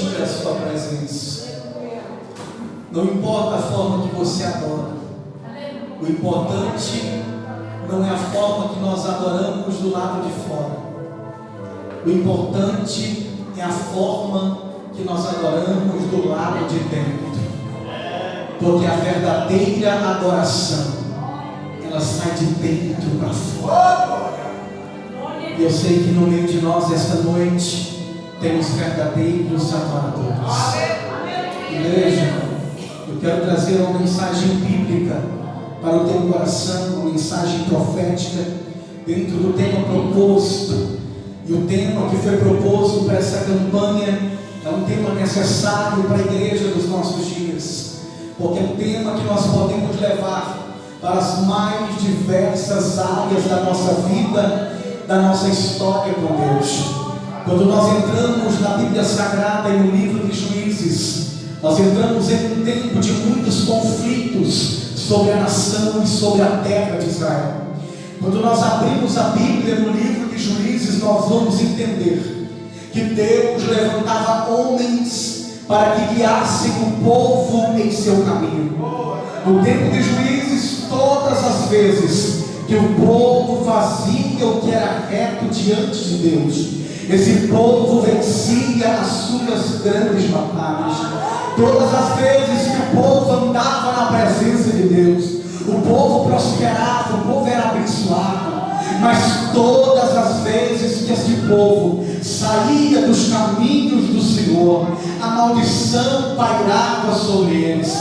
sentir a sua presença. Não importa a forma que você adora. O importante não é a forma que nós adoramos do lado de fora. O importante é a forma que nós adoramos do lado de dentro. Porque a verdadeira adoração, ela sai de dentro para fora. E eu sei que no meio de nós esta noite temos verdadeiros adoradores. Igreja, eu quero trazer uma mensagem bíblica para o teu coração, uma mensagem profética dentro do tema proposto. E o tema que foi proposto para essa campanha é um tema necessário para a igreja dos nossos dias, porque é um tema que nós podemos levar para as mais diversas áreas da nossa vida, da nossa história com Deus. Quando nós entramos na Bíblia Sagrada e no livro de Juízes, nós entramos em um tempo de muitos conflitos sobre a nação e sobre a terra de Israel. Quando nós abrimos a Bíblia no livro de Juízes, nós vamos entender que Deus levantava homens para que guiassem o povo em seu caminho. No tempo de Juízes, todas as vezes que o povo fazia o que era reto diante de Deus, esse povo vencia as suas grandes batalhas. Todas as vezes que o povo andava na presença de Deus, o povo prosperava, o povo era abençoado. Mas todas as vezes que esse povo saía dos caminhos do Senhor, a maldição pairava sobre eles.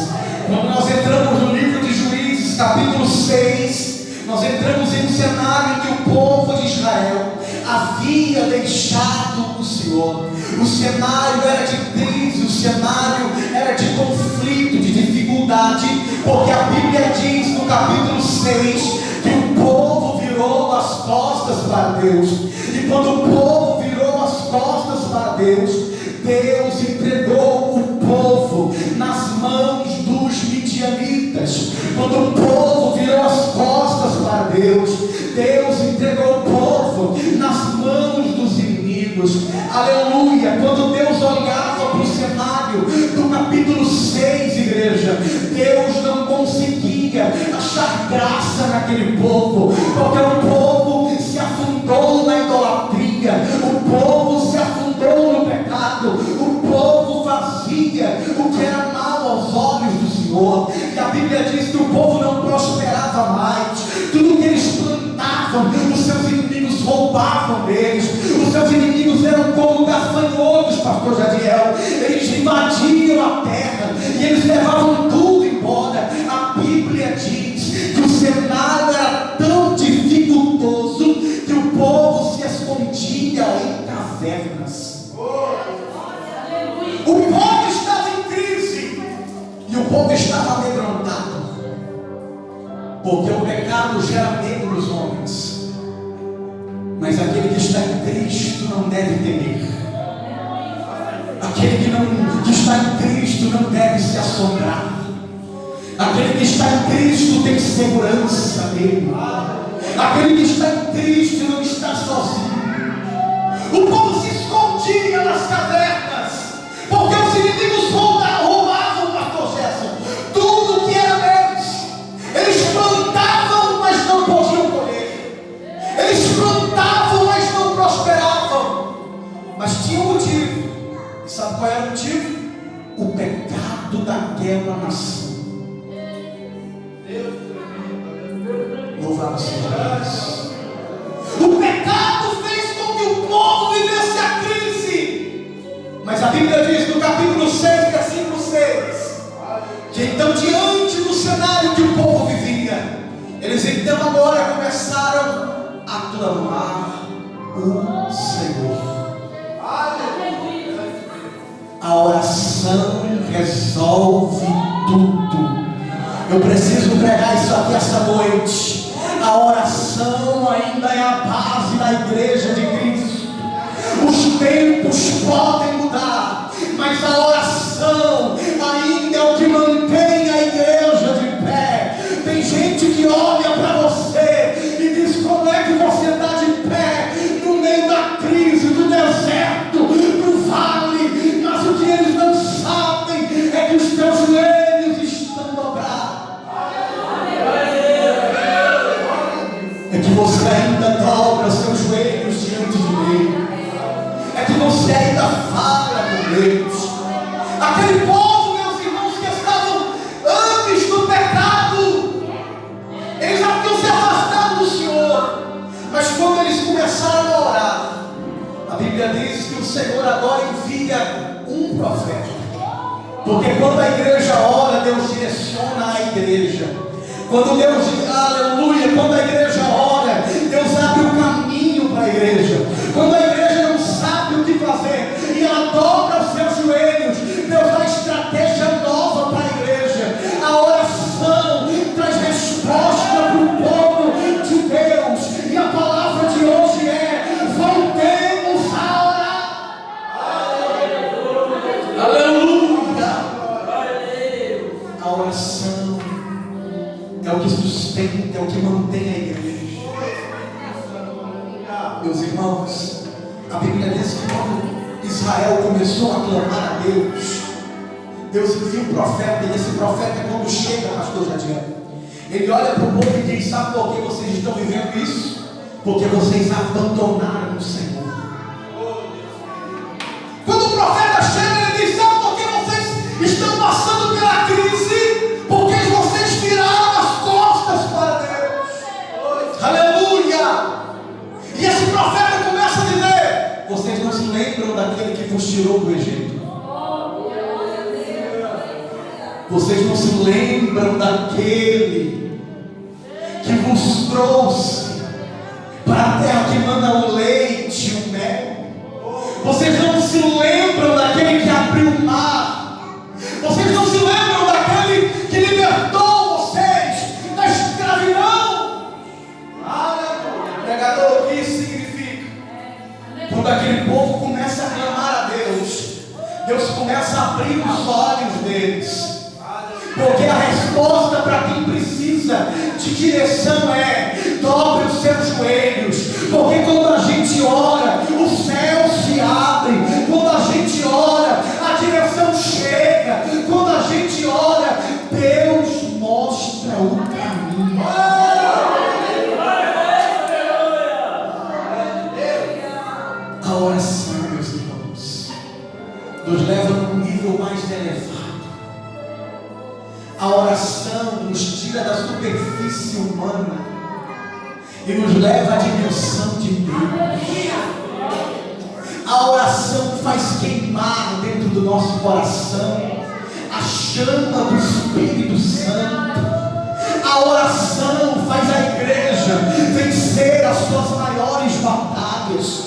Quando nós entramos no livro de Juízes, capítulo 6, nós entramos em um cenário em que o povo de Israel havia deixado o Senhor. O cenário era de crise, o cenário era de conflito, de dificuldade, porque a Bíblia diz no capítulo 6 que o povo virou as costas para Deus. E quando o povo virou as costas para Deus, Deus entregou o povo nas mãos dos midianitas. Quando o povo virou as costas para Deus, Deus entregou o povo nas mãos dos inimigos. Aleluia! Quando Deus olhava para o cenário do capítulo 6, igreja, Deus não conseguia achar graça naquele povo, porque o povo se afundou na idolatria, o povo se afundou no pecado, o povo fazia o que era mal aos olhos do Senhor. E a Bíblia diz que o povo não prosperava mais. Tudo que eles plantavam, os seus inimigos roubavam deles. Os seus inimigos eram como gafanhotos, pastor Jadiel. Eles invadiam a terra e eles levavam tudo embora. A Bíblia diz que o cenário era tão dificultoso que o povo se escondia em cavernas. O povo estava em crise e o povo estava amedrontado, porque o pecado gera medo nos homens. Mas aquele que está em Cristo não deve temer. Aquele que está em Cristo não deve se assombrar. Aquele que está em Cristo tem segurança nele. Aquele que está em Cristo não está sozinho. O povo se escondia nas cavernas, porque os inimigos roubavam, pastor Gerson, tudo que era deles. Eles plantavam, mas não podiam colher. Eles plantavam, mas não prosperavam. Mas tinha um motivo. E sabe qual era o motivo? O pecado daquela nação. Louvado seja Deus. O pecado fez com que o povo vivesse a crise. Mas a Bíblia diz no capítulo 6, versículo 6, que então, diante do cenário que o povo vivia, eles então agora começaram a clamar o Senhor. A oração resolve tudo. Eu preciso pregar isso aqui essa noite. A oração ainda é a base da igreja de Cristo. Os tempos podem mudar, mas a oração ainda é o que mantém a igreja de pé. Tem gente que olha para você e diz: como é que você está de pé no meio da crise, do deserto, do vale? Mas o que você ainda dobra os seus joelhos diante dele. É que você ainda fala com Deus. Aquele povo, meus irmãos, que estavam antes do pecado, eles já tinham se afastado do Senhor. Mas quando eles começaram a orar, a Bíblia diz que o Senhor agora envia um profeta. Porque quando a igreja ora, Deus direciona a igreja. Quando Deus, aleluia, quando a igreja ora, Deus abre o caminho para a igreja. Quando a igreja não sabe o que fazer e ela dobra os seus joelhos, Deus dá estratégia nova para a igreja. A oração traz resposta para o povo de Deus. E a palavra de hoje é: voltemos a orar. Aleluia. A oração é o que sustenta, é o que mantém a igreja. Meus irmãos, a Bíblia diz que quando Israel começou a clamar a Deus, Deus envia um profeta, e esse profeta, quando chega, pastor Jadiel, ele olha para o povo e diz: sabe por que vocês estão vivendo isso? Porque vocês abandonaram o Senhor. Quando o profeta chega, ele diz: sabe por que vocês estão passando pela crise? Porque vocês viraram as costas para Deus. Aleluia! E esse profeta começa a dizer: vocês não se lembram daquele que vos tirou do Egito? Vocês não se lembram daquele que vos trouxe para a terra que manda o leite e o mel? Vocês não se lembram daquele que abriu o mar? Vocês não se lembram daquele que libertou vocês da escravidão? Pregador, o que isso significa? Quando aquele povo começa a clamar a Deus, Deus começa a abrir os olhos deles. Porque a resposta para quem precisa de direção é: dobre os seus joelhos. Porque quando a gente ora, o céu se abre. Quando a gente ora, a direção chega. Quando a gente ora, Deus mostra o caminho. A oração, meus irmãos, nos leva a um nível mais elevado. A oração nos tira da superfície humana e nos leva à dimensão de Deus. A oração faz queimar dentro do nosso coração a chama do Espírito Santo. A oração faz a igreja vencer as suas maiores batalhas.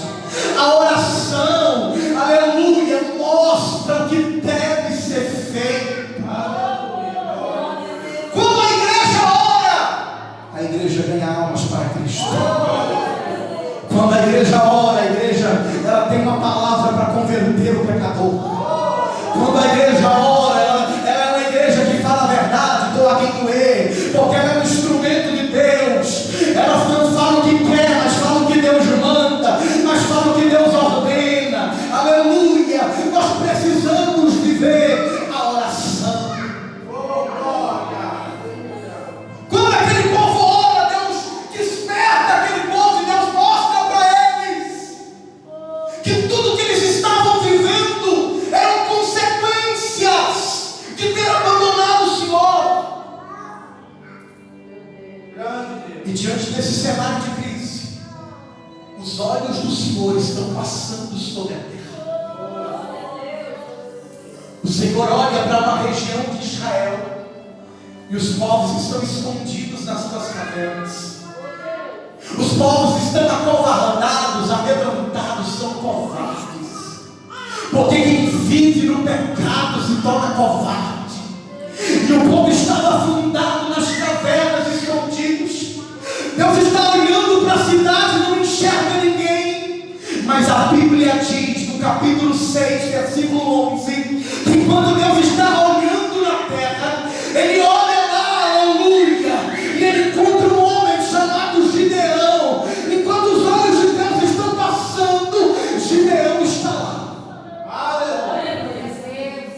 A oração, aleluia, mostra o que deve ser feito. Quando a igreja ora, a igreja ganha almas para Cristo. Quando a igreja ora, ela tem uma palavra para converter o pecador. Quando a igreja ora, ela é uma igreja que fala a verdade, doa quem doer, porque ela é um instrumento de Deus. Ela não fala o que quer, mas fala o que Deus manda, mas fala o que Deus ordena. Aleluia! Nós precisamos viver a oração. Quando aquele povo ora, Deus desperta aquele povo e Deus mostra para eles que tudo que eles estavam vivendo eram consequências de ter abandonado o Senhor. E diante desse cenário de crise, os olhos do Senhor estão passando sobre a terra. O Senhor olha para uma região de Israel e os povos estão escondidos nas suas cavernas. Os povos estão acovardados, amedrontados, são covardes. Porque quem vive no pecado se torna covarde. E o povo estava afundado nas cavernas, escondidos. Deus está olhando para a cidade e não enxerga ninguém. Mas a Bíblia diz, no capítulo 6, versículo 11, que quando Deus está olhando na terra, Ele olha lá, aleluia, e Ele encontra um homem chamado Gideão. E quando os olhos de Deus estão passando, Gideão está lá.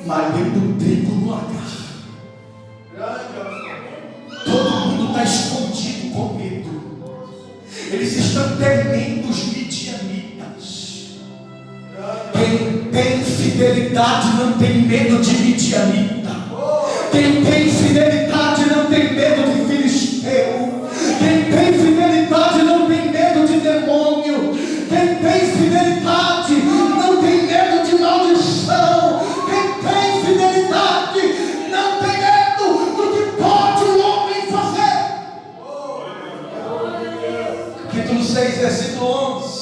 Mas dentro do trigo no lagar. Todo mundo está escondido com medo. Eles estão temendo os midianitas. Quem tem fidelidade não tem medo de midianita. Quem tem fidelidade não tem medo de filisteu. Quem tem fidelidade não tem medo de demônio. Quem tem fidelidade não tem medo de maldição. Quem tem fidelidade não tem medo do que pode o homem fazer. Capítulo 6, versículo 11.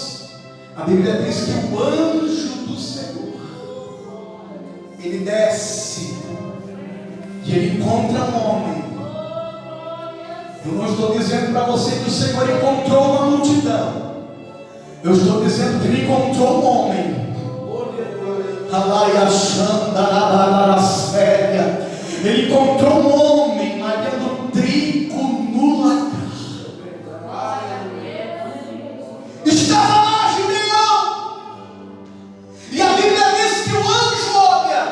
A Bíblia diz que o anjo do Senhor, ele desce e ele encontra um homem. Eu não estou dizendo para você que o Senhor encontrou uma multidão. Eu estou dizendo que ele encontrou um homem. Ele encontrou um homem malhando trigo no lagar. Estava lá Gideão. E a Bíblia diz que o anjo olha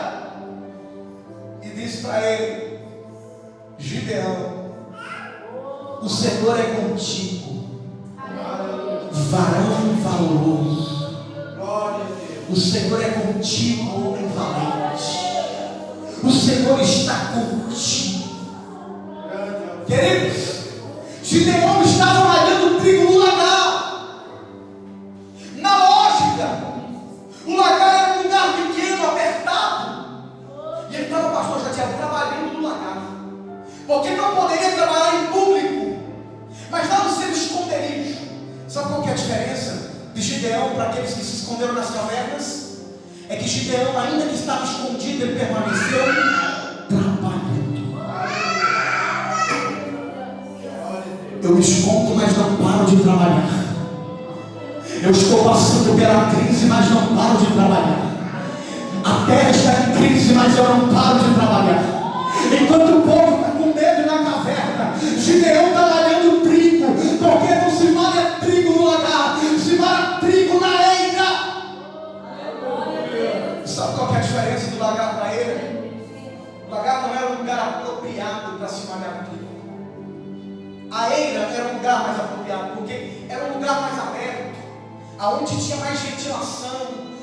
e diz para ele: Gideão, o Senhor é contigo, varão valoroso. O Senhor é contigo, homem valente. O Senhor está contigo. Queridos, Gideão estava malhando trigo no lagar. Na lógica, o lagar era um lugar pequeno, apertado. E ele estava, pastor Jadiel, trabalhando no lagar, porque não poderia trabalhar em público, mas lá no seu esconderijo. Sabe qual que é a diferença de Gideão para aqueles que se esconderam nas cavernas? É que Gideão, ainda que estava escondido, ele permaneceu trabalhando. Eu me escondo, mas não paro de trabalhar. Eu estou passando pela crise, mas não paro de trabalhar. A terra está em crise, mas eu não paro de trabalhar. Enquanto o povo está com medo na caverna, Gideão está malhando trigo, porque não se malha trigo no lagar, se malha trigo na eira. Sabe qual que é a diferença do lagar para a eira? O lagar não era um lugar apropriado para se malhar trigo. A eira era um lugar mais apropriado, porque era um lugar mais aberto, aonde tinha mais ventilação.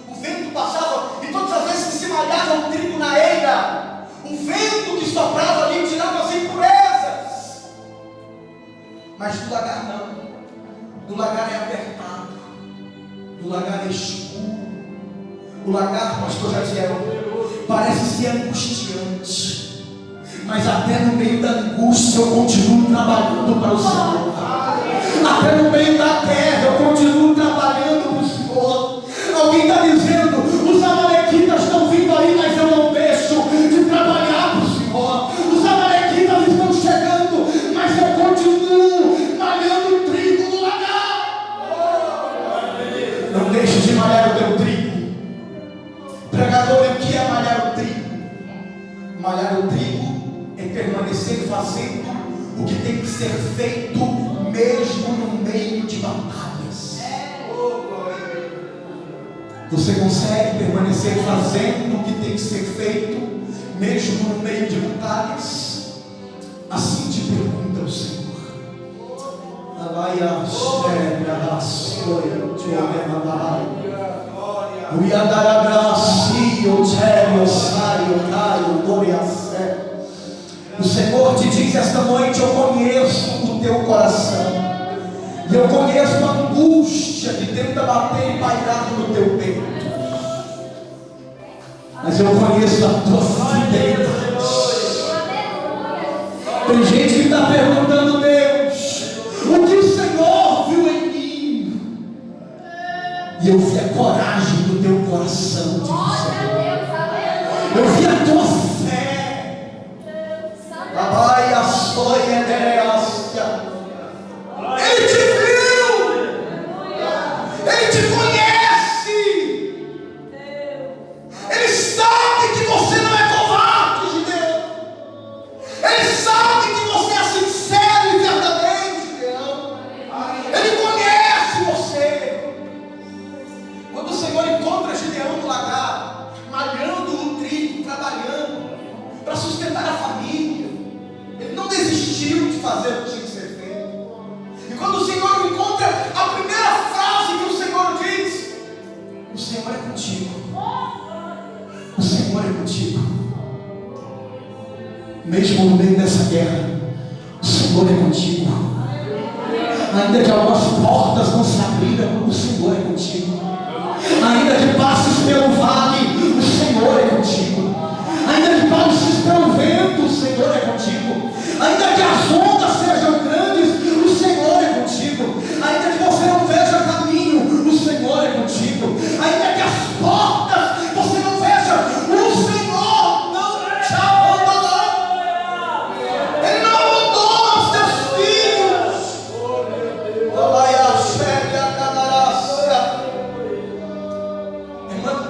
O vento passava, e todas as vezes que se malhava o trigo na eira, o vento que soprava ali tirava as impurezas. Mas do lagar não. Do lagar é apertado. Do lagar é escuro. O lagar, pastor Jaziel, parece ser angustiante. Mas até no meio da angústia eu continuo trabalhando para o Senhor. Até no meio da terra eu continuo trabalhando para o Senhor. Alguém está dizendo: os amalequitas estão vindo aí, mas eu não deixo de trabalhar para o Senhor. Os amalequitas estão chegando, mas eu continuo malhando trigo no lagar. Não deixe de malhar o teu trigo. Pregador, o que é malhar o trigo? Malhar o trigo é permanecer fazendo o que tem que ser feito, mesmo no meio de batalhas. Você consegue permanecer fazendo o que tem que ser feito, mesmo no meio de batalhas? Assim te pergunta o Senhor. O Senhor te diz esta noite: eu conheço o teu coração, e eu conheço a angústia que tenta bater e pairar no teu peito, mas eu conheço a tua fidelidade. Tem gente que está perguntando: Deus, o que o Senhor viu em mim? E eu vi a coragem do teu coração, diz o Senhor. Eu vi a tua fé. Ele te viu. Ele te conhece. Ele sabe que você não é covarde, Gideão. Ele sabe que você é sincero e verdadeiro, Gideão. Ele conhece você. Quando o Senhor encontra Gideão no lagar, malhando o trigo, trabalhando, mesmo no meio dessa guerra, o Senhor é contigo. Ainda que algumas portas não se abriram, o Senhor é contigo. Ainda que passes pelo vale, o Senhor é contigo. Ainda que passes pelo vento, o Senhor é contigo. Ainda que as ondas sejam grandes, o Senhor é contigo. Ainda que você não veja caminho, o Senhor é contigo. Ainda que as portas você não veja, o Senhor não te abandonou. Ele não abandona os teus filhos.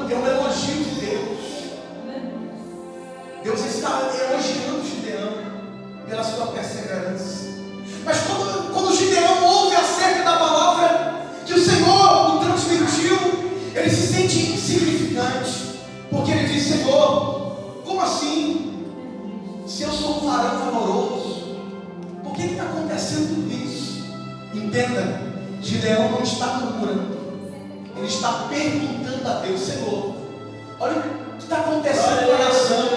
É um elogio de Deus. Deus está elogiando Gideão pela sua perseverança. Mas quando Gideão ouve acerca da palavra que o Senhor o transmitiu, ele se sente insignificante, porque ele diz: Senhor, como assim? Se eu sou um varão valoroso, por que está acontecendo tudo isso? Entenda, Gideão não está murmurando, ele está perguntando a Deus: Senhor, olha o que está acontecendo com a nação.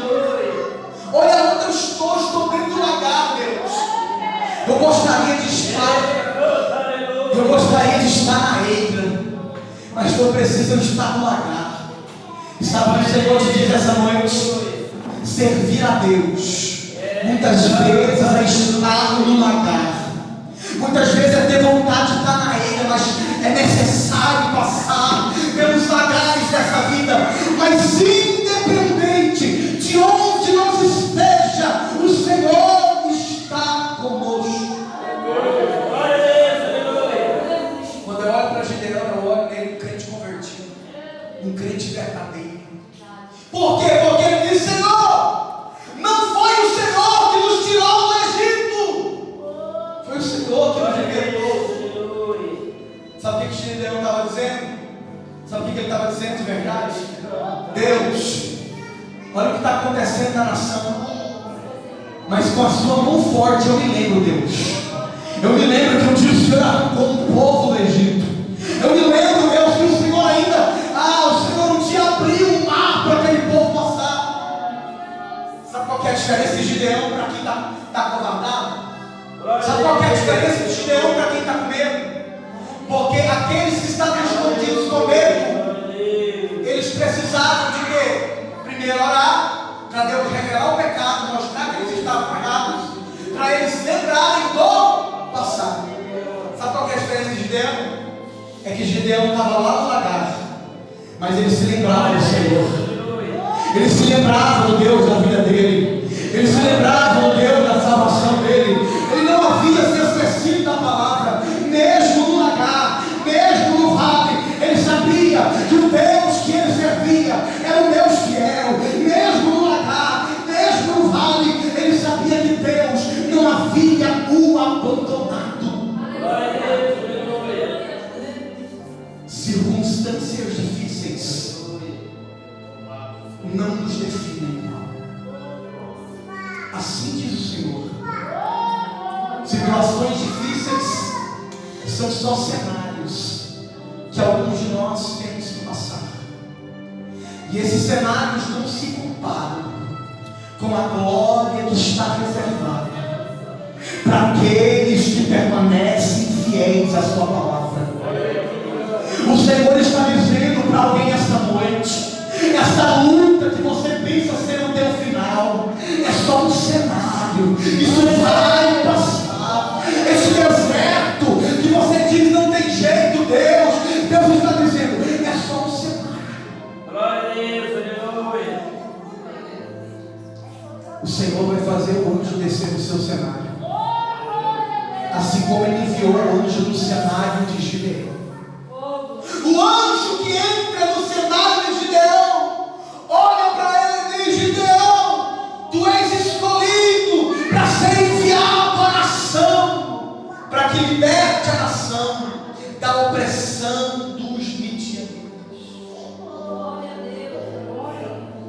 Olha onde eu estou dentro do lagar, Deus. Eu gostaria de estar na eira, mas estou precisando estar no lagar. Sabe o que o Senhor te diz essa noite? Servir a Deus muitas vezes é estar no lagar, muitas vezes é ter vontade de estar na eira, mas é necessário passar pelos lagares dessa vida. Mas independente de onde nós esteja, o Senhor está conosco. Quando eu olho para Gideão, eu olho nele um crente convertido, um crente verdadeiro. Por quê? Porque ele diz: Senhor, não foi o Senhor que nos tirou do Egito, foi o Senhor que nos libertou. Sabe o que Gideão estava dizendo? Sabe o que ele estava dizendo de verdade? Deus, olha o que está acontecendo na nação, mas com a sua mão forte eu me lembro, Deus. Eu me lembro que um dia o Senhor arrancou um povo do Egito. Eu me lembro, Deus, que o Senhor ainda, o Senhor um dia abriu um mar para aquele povo passar. Sabe qual que é a diferença de Gideão para quem está covardado? Sabe qual que é a diferença de Gideão para quem está com medo? Porque aqueles que estavam escondidos com medo, eles precisavam de quê? Primeiro orar, para Deus revelar o pecado, mostrar que eles estavam errados, para eles se lembrarem do passado. Sabe qual que é a diferença de Gideão? É que Gideão estava lá no lagar, mas ele se lembrava do Senhor. Ele se lembrava do Deus da vida dele. Ele se lembrava do Deus da salvação dele. Ele não havia se esquecido da palavra, mesmo no lagar, mesmo no vale. Ele sabia que o Deus que ele servia era um Deus fiel. Mesmo no lagar, mesmo no vale, ele sabia que Deus não havia o abandonado. Circunstâncias difíceis não nos definem. Assim diz o Senhor. Situações difíceis são só cenários que alguns de nós temos que passar. E esses cenários não se comparam com a glória que está reservada para aqueles que permanecem fiéis à sua palavra. O Senhor está dizendo para alguém esta noite: esta luta que você pensa ser o teu final é só um cenário, isso vai passar. Esse deserto que você diz não tem jeito, Deus está dizendo, é só um cenário. O Senhor vai fazer o anjo descer no seu cenário, assim como ele enviou o anjo no cenário de Gideão. O anjo que entra no cenário de Gideão olha para ele e diz: Gideão, tu és escolhido para ser enviado à nação, para que liberte a nação da opressão dos midianitas.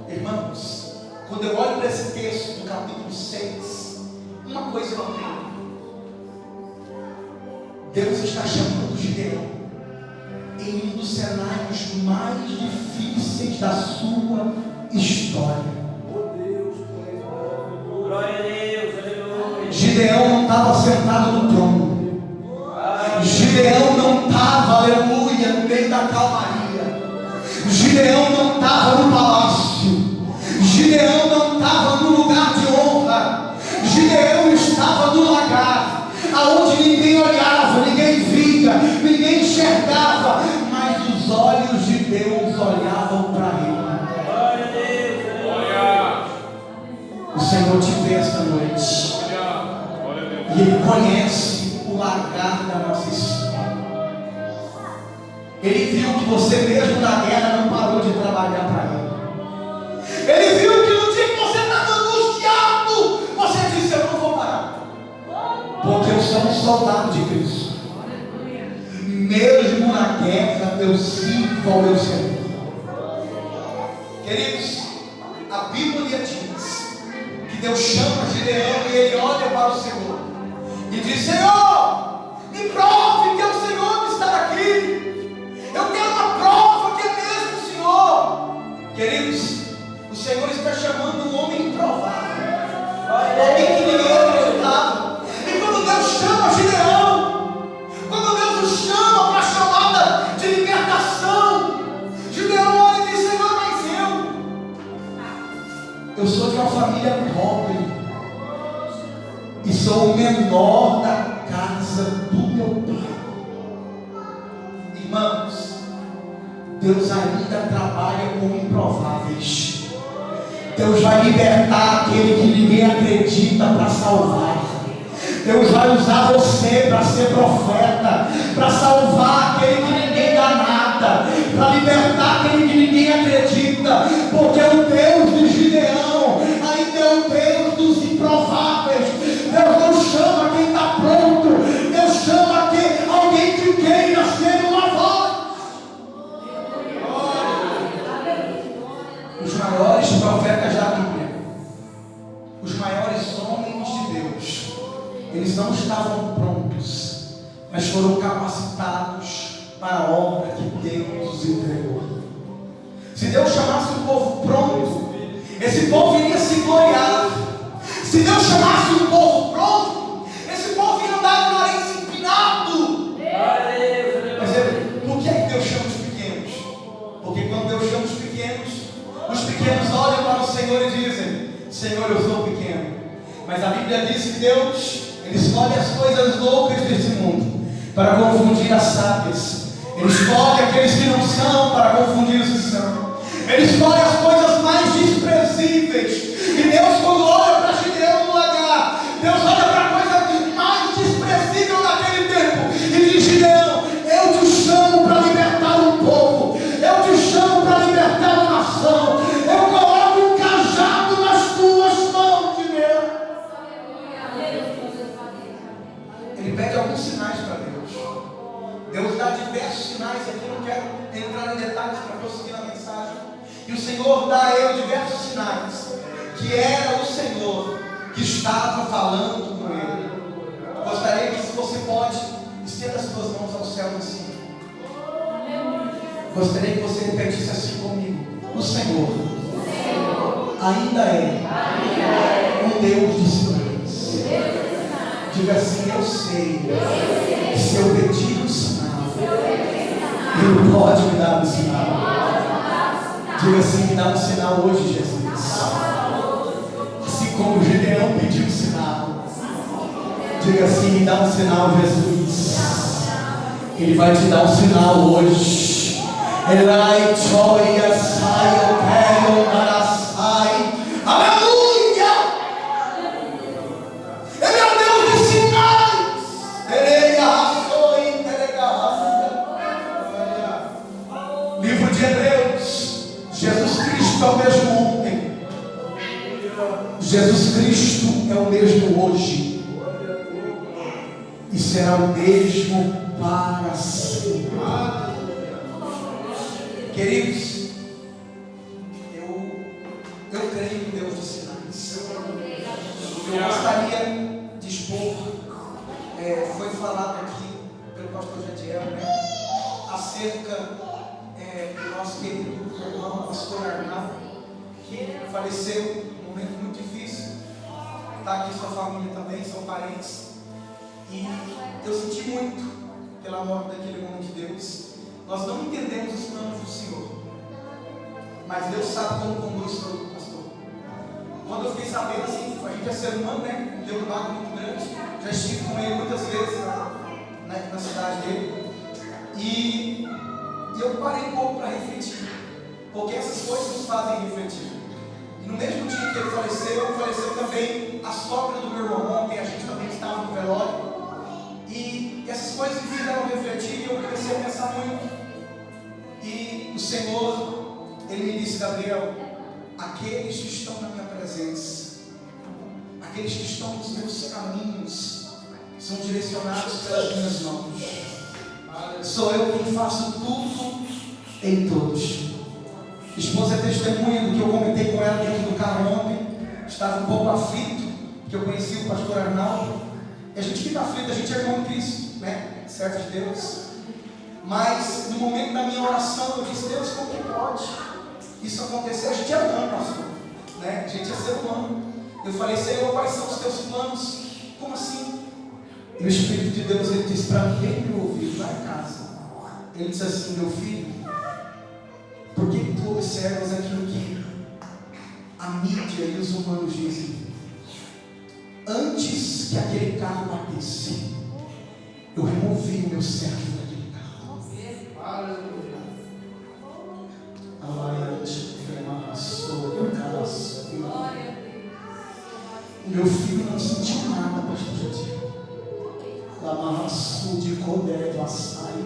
Irmãos, quando eu olho para esse texto do capítulo 6, uma coisa eu aprendo: Deus está chamando Gideão em um dos cenários mais difíceis da sua história. Oh Deus, glória a Deus. estava sentado no trono. Gideão não estava, aleluia, no meio da calmaria. Gideão não estava no palácio. Gideão não estava no lugar de honra. Gideão estava no lagar, aonde ninguém olhava, ninguém via, ninguém enxergava, mas os olhos de Deus olhavam para ele. O Senhor te vê esta noite, e Ele conhece o lagar da nossa história. Ele viu que você mesmo na guerra não parou de trabalhar para Ele. Ele viu que no dia que você estava angustiado, você disse: eu não vou parar, porque eu sou um soldado de Cristo. Mesmo na guerra eu sirvo ao meu Senhor. Queridos, a Bíblia diz que Deus chama Gideão e ele olha para o Senhor e diz: Senhor, me prove que é o Senhor que está aqui. Eu quero uma prova que é mesmo o Senhor. Queridos, o Senhor está chamando um homem improvável, alguém que ninguém acreditava. E quando Deus chama Gideão, quando Deus o chama para a chamada de libertação, Gideão olha e diz: Senhor, mas eu sou de uma família pobre e sou o menor da casa do meu pai. Irmãos, Deus ainda trabalha com improváveis. Deus vai libertar aquele que ninguém acredita para salvar. Deus vai usar você para ser profeta, para salvar aquele que ninguém dá nada, para libertar aquele que ninguém acredita, porque o Deus de Gideão ainda é o Deus dos improváveis. Deus não chama quem está pronto, Deus chama alguém que queira ser uma voz. Os maiores profetas da Bíblia, os maiores homens de Deus, eles não estavam prontos, mas foram capacitados para a obra que Deus os entregou. Se Deus chamasse um povo pronto, esse povo iria se gloriar. Se Deus chamasse um povo pronto, esse povo ia andar de nariz empinado. Mas por que Deus chama os pequenos? Porque quando Deus chama os pequenos olham para o Senhor e dizem: Senhor, eu sou pequeno. Mas a Bíblia diz que Deus, Ele escolhe as coisas loucas desse mundo para confundir as sábias. Ele escolhe aqueles que não são para confundir os que são. Ele escolhe as coisas mais desprezíveis. E Deus, quando olha para Gideão no lagar, Deus olha para a coisa mais desprezível daquele tempo e diz: Gideão, eu te chamo para libertar um povo, eu te chamo para libertar uma nação, eu coloco um cajado nas tuas mãos, Gideão. Ele pede alguns sinais para Deus. Deus dá diversos sinais aqui, não quero entrar em detalhes para prosseguir na mensagem. E o Senhor dá a ele diversos sinais, que era o Senhor que estava falando com ele. Gostaria que, se você pode, estenda as suas mãos ao céu assim. Gostaria que você repetisse assim comigo: o Senhor ainda é um Deus de sinais. Diga assim: eu sei que se eu pedir um sinal, Ele pode me dar um sinal. Diga assim: me dá um sinal hoje, Jesus. Assim como Gideão pediu um sinal, diga assim: me dá um sinal, Jesus. Ele vai te dar um sinal hoje. Elai choia sai o quero marasai. Aleluia! Ele é o Deus de sinais. Ele arrasou e livro de Hebreus. Jesus Cristo é o mesmo ontem. Jesus Cristo é o mesmo hoje e será o mesmo para sempre. Queridos, eu creio em Deus de sinais. Eu gostaria de expor, foi falado aqui pelo pastor Jadiel, acerca do nosso querido irmão, pastor Arnaldo, que faleceu num momento muito difícil. Está aqui sua família também, são parentes. E eu senti muito pela morte daquele homem de Deus. Nós não entendemos os planos do Senhor, mas Deus sabe como conduz todo, pastor. Quando eu fiquei sabendo, assim, a gente é ser humano, né? Deu um barco muito grande. Já estive com ele muitas vezes na cidade dele. E eu parei um pouco para refletir, porque essas coisas nos fazem refletir. E no mesmo dia que ele faleceu também a sogra do meu irmão. Ontem a gente também estava no velório. E essas coisas me fizeram refletir e eu comecei a pensar muito. E o Senhor, Ele me disse: Gabriel, aqueles que estão na minha presença, aqueles que estão nos meus caminhos, são direcionados pelas minhas mãos. Sou eu quem faço tudo em todos. Esposa é testemunha do que eu comentei com ela dentro do carro ontem. Estava um pouco aflito, porque eu conheci o pastor Arnaldo. E a gente fica aflito, a gente é irmão em Cristo, né? Servo de Deus. Mas no momento da minha oração eu disse: Deus, como que pode isso acontecer? A gente é humano, pastor, né? A gente é ser humano. Eu falei: Senhor, quais são os teus planos? Como assim? E o Espírito de Deus, ele disse para mim, bem no meu ouvido, lá em casa. Ele disse assim: meu filho, por que tu observas aquilo que a mídia e os humanos dizem? Antes que aquele carro batesse, eu removi o meu servo daquele carro. Aleluia. Meu filho não sentiu nada, pastor Jadiel. Lamarraçu de Codé, Vassai.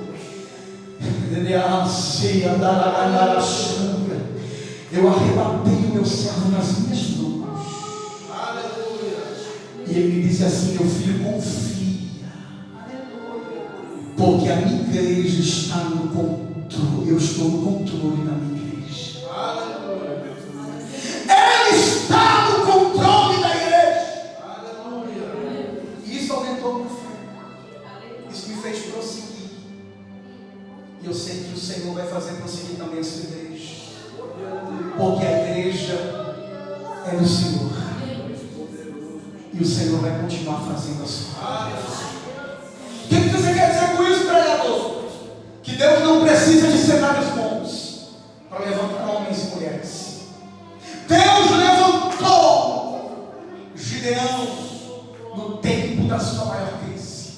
Eu arrebatei o meu servo nas minhas mãos. Aleluia. E ele me disse assim: meu filho, confia. Porque a minha igreja está no controle. Eu estou no controle da minha igreja. Aleluia. Ele está no controle da igreja. Aleluia. E isso aumentou minha fé. Isso me fez prosseguir. E eu sei que o Senhor vai fazer prosseguir também a sua igreja. Porque a igreja é do Senhor. E o Senhor vai continuar fazendo a sua igreja. O que você quer dizer com isso, pregador? Que Deus não precisa de cenários bons para levantar homens e mulheres. Deus levantou Gideão no tempo da sua maior crise,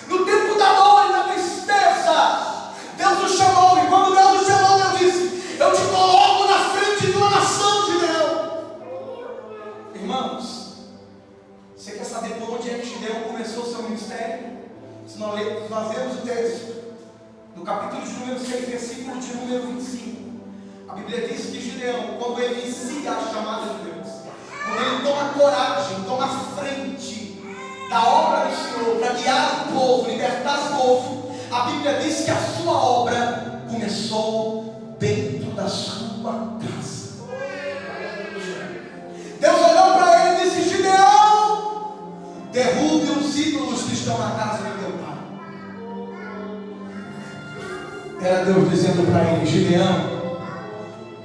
no tempo da dor e da tristeza. Deus o chamou, e quando Deus o chamou, Deus disse: eu te coloco na frente de uma nação, Gideão. Irmãos, você quer saber por onde é que Gideão começou o seu ministério? Se nós lemos o texto no capítulo de número 6, versículo de número 25, a Bíblia diz que Gideão, quando ele inicia a chamada de Deus, quando ele toma coragem, toma frente da obra do Senhor para guiar o povo, libertar o povo, a Bíblia diz que a sua obra começou dentro da sua casa. Deus olhou para ele e disse: Gideão, derrube os ídolos que estão na casa do teu pai. Era Deus dizendo para ele: Gideão,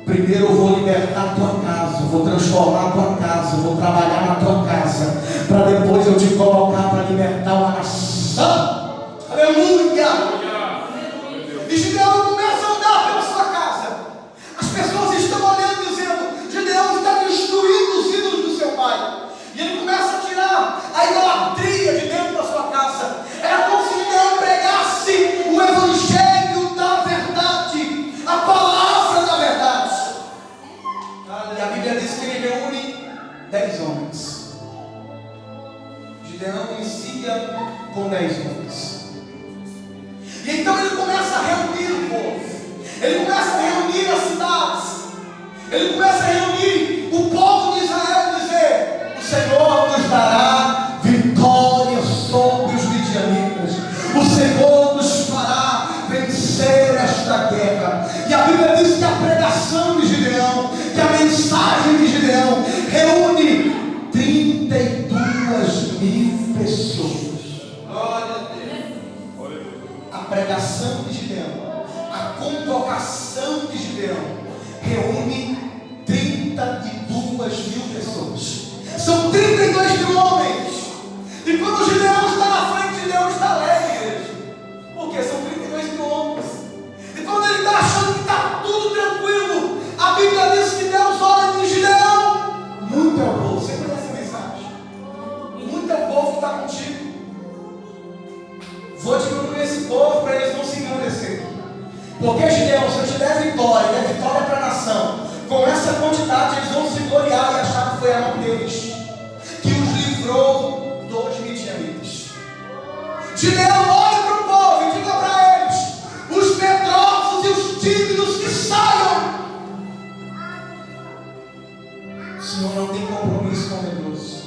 primeiro eu vou libertar a tua casa, vou transformar a tua casa, vou trabalhar na tua casa, para depois eu te colocar para libertar uma nação. Aleluia! E Gideão começa a andar pela sua casa. As pessoas estão olhando e dizendo: Gideão está destruindo os ídolos do seu pai. E ele começa a tirar a idolatria de dentro da sua casa. Era como se Gideão pregasse o evangelho da verdade, a palavra da verdade. E a Bíblia diz que ele reúne 10 homens. Gideão inicia com 10 homens. E então ele começa a reunir o povo. Ele começa a reunir as cidades. Ele começa a reunir o povo de Israel e dizer: o Senhor nos dará vitória sobre os midianitas. O Senhor nos fará vencer esta guerra. E a Bíblia diz que a pregação de Gideão, que a mensagem de Gideão reúne 32.000 pessoas. Glória a Deus. A pregação de Gideão, a convocação de Gideão reúne 32.000 pessoas. São 32.000 homens. E quando Gideão está na frente Porque Gideão, se eu te der vitória para a nação, com essa quantidade eles vão se gloriar e achar que foi a mão deles que os livrou dos midianitas. Gideão, olha para o povo e diga para eles: os medrosos e os tímidos que saiam. O Senhor não tem compromisso com o medroso.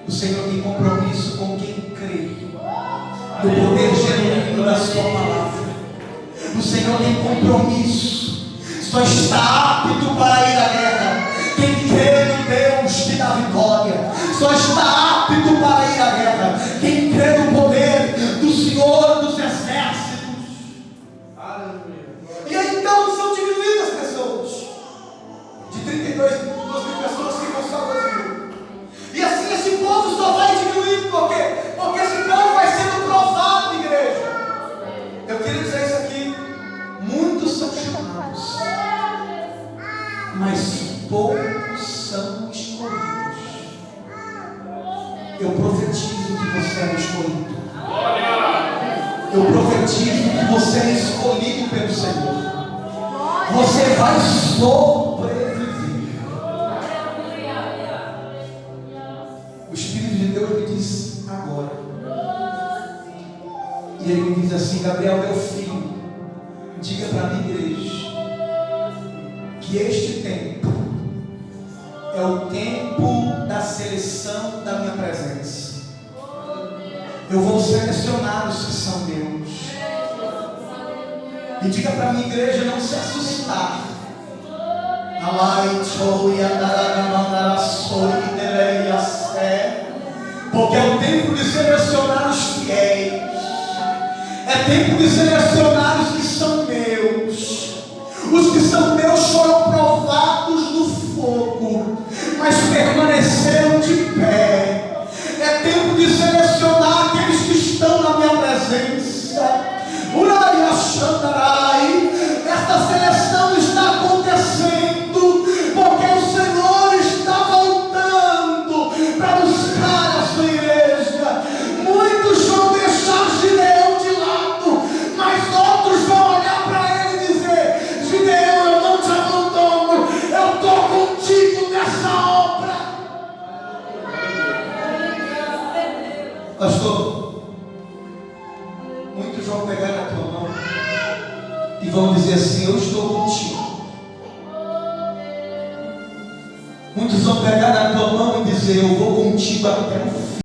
O Senhor tem compromisso com quem crê no poder genuíno da sua palavra. O Senhor tem compromisso. Só está apto para ir à guerra quem crê no Deus que dá vitória. Só está apto para ir à guerra quem crê no poder do Senhor dos exércitos. Aleluia. E aí então são diminuídas as pessoas. De 32 mil pessoas ficam só 2 mil. E assim esse povo só vai diminuindo. Por quê? Porque esse povo vai sendo provado, igreja. Eu queria dizer isso aqui. Muitos são chamados, mas poucos são escolhidos. Eu profetizo que você é escolhido. Eu profetizo que você é escolhido pelo Senhor. Você vai sobreviver. O Espírito de Deus me diz agora. E ele me diz assim: Gabriel, meu filho, diga para a minha igreja que este tempo é o tempo da seleção da minha presença. Eu vou selecionar os que são meus. E diga para a minha igreja não se assustar. Porque é o tempo de selecionar os fiéis. É tempo de selecionar os que são meus. Os que são meus foram provados no fogo, mas permaneceram de pé. É tempo de selecionar aqueles que estão na minha presença. Urai Ashandarai. Esta seleção está acontecendo porque o Senhor está voltando para buscar a sua igreja. Muitos vão deixar Gideão de lado, mas outros vão olhar para ele e dizer: Gideão, eu não te abandono, eu estou contigo nessa obra. Pastor, muitos vão pegar na tua mão e vão dizer assim: eu estou contigo. Muitos vão pegar na tua mão e dizer: eu vou contigo até o fim.